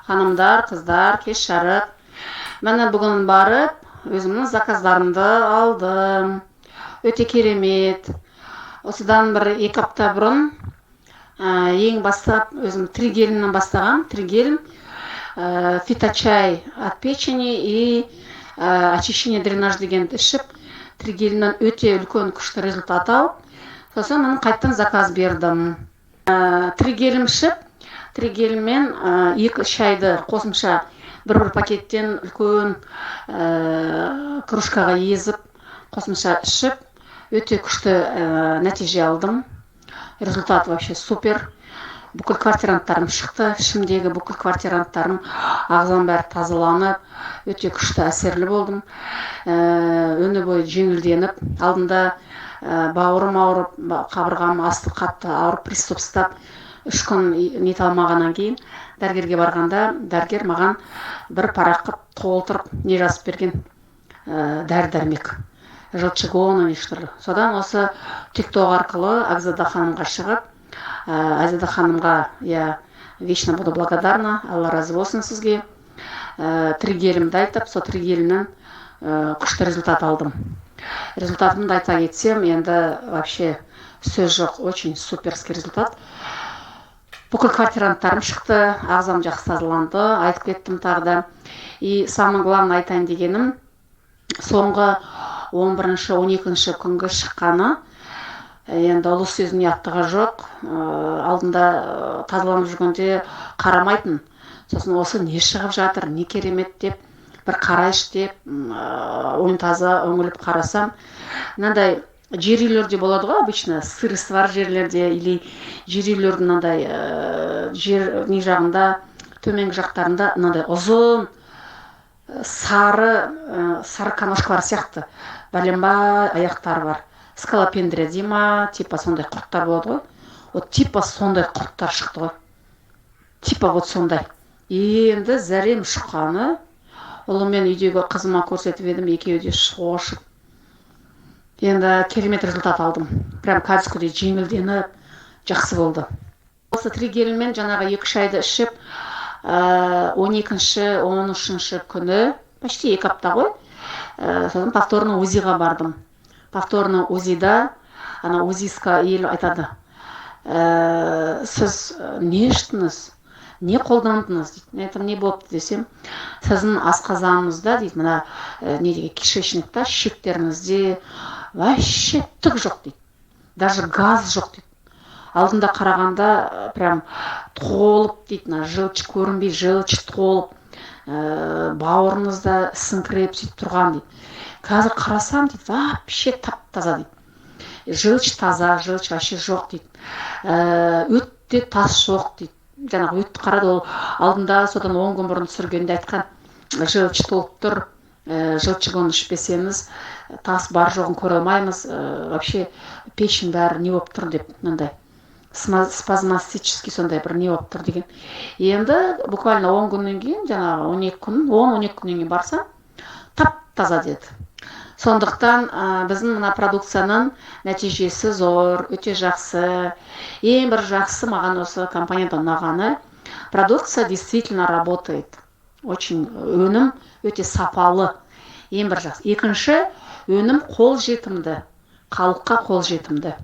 ханымдар, қыздар, кеш жарық. Міне бүгін барып, өзімнің заказдарымды алдым. Өте керемет. Осыдан бір 2 апта бұрын ең бастап өзім тригелімнен бастаған. Тригелім, фиточай от печени и очищение дренаж дегенді ішіп, тригелімнен өте үлкен күшті результат алып, сосын мен қайттан заказ бердім. Тригелім ішіп, тригеліммен 2 шайды қосымша бір пакеттен үлкен кружкаға езіп, қосымша ішіп, өте күшті нәтиже алдым. Результат вообще супер. Бүкіл квартиранттарым шықты, ішімдегі бүкіл квартиранттарым, ағзам бәрі тазаланып, өте күшті әсерлі болдым. Өні бойы жеңілденіп, алдында бауырым ауырып, қабырғам асты қатты ауырып, приступ ұстап, 3 күн нете алмағаннан кейін дәрігерге барғанда, дәрігер маған бір парақ қып толтырып не жазып берген, дәрі-дәрмек. Желчегоны нешті. Содан осы тикток арқылы Агзада ханымға шығып, Азида ханымға я вечно буду благодарна, Алла разы болсын сізге. Тригелімді айтып, со тригелімнен күшті результат алдым. Результатымды айта кетсем, енді вообще сөз жоқ, очень суперский результат. Бүкіл квартиранттарым шықты, ағзам жақсы тазаланды, айтып кеттім тағы да. И самый главный айтайын дегенім, соңғы 11-12 күнгі шыққаны, енді ұлы сөздің ұяттығы жоқ, алдында тазаланып жүргенде қарамайтын. Сосын осы не шығып жатыр, не керемет деп, бір қарайш деп, ойын таза өңіліп қарасам. Мынандай жер үйлерде болады ғой, обычно сырысы бар жерлерде, или жер үйлердің мынандай жер не жағында, төменгі жақтарында мынандай ұзын сары каношкалар сияқты бәленбай аяқтары бар. Скалопендрия дейма, типа сондай құрттар болады ғой. Вот типа сондай құрттар шықты ғой. Типа вот сондай. Енді зәрем шыққаны, ұлымен үйдегі қызыма көрсетіп едім, екеуі де шошып. Енді керемет результат алдым. Прям кәдімгідей жеңілденіп, жақсы болды. Осы тригеліммен жаңағы 2 шайды ішіп, 12-13 күні, почти 2 апта ғой, содан повторно УЗИға бардым. Повторно УЗИда, ана УЗИска ел айтады, сіз не іштіңіз, не қолдандыңыз дейді. Мен айтам, не болыпты десем, сіздің асқазаныңызда дейді, мына не деген кишечникта, шектеріңізде вообще түк жоқ дейді. Даже газ жоқ дейді. Алдында қарағанда прям толып дейді, жылчы көрінбей, жылчы толып, бауырыңызда сіңкіреп сөйтіп тұрған дейді. Қазір қарасам дейді, вообще тап-таза дейді. Жылчы таза, жылчы вообще жоқ дейді. Өтте тас жоқ дейді. Жаңағы өтті қарады, ол алдында содан 10 күн бұрын түсіргенде айтқан, жылчы толып тұр, жылчыгон ішпесеңіз, тас бар жоғын көре алмаймыз, вообще печень бәрі не болып тұр деп, мынандай спазмастический сондай бір не болып тұр деген. Енді буквально 10 күннен кейін, жаңағы 10-12 күннен кейін барсам, тап-таза деді. Сондықтан біздің мына продукцияның нәтижесі зор, өте жақсы. Ең бір жақсы маған осы компаниядан ұнағаны, продукция действительно работает. Очень өнім өте сапалы. Ең бір жақсы. Екінші, өнім қол жетімді, халыққа қол жетімді.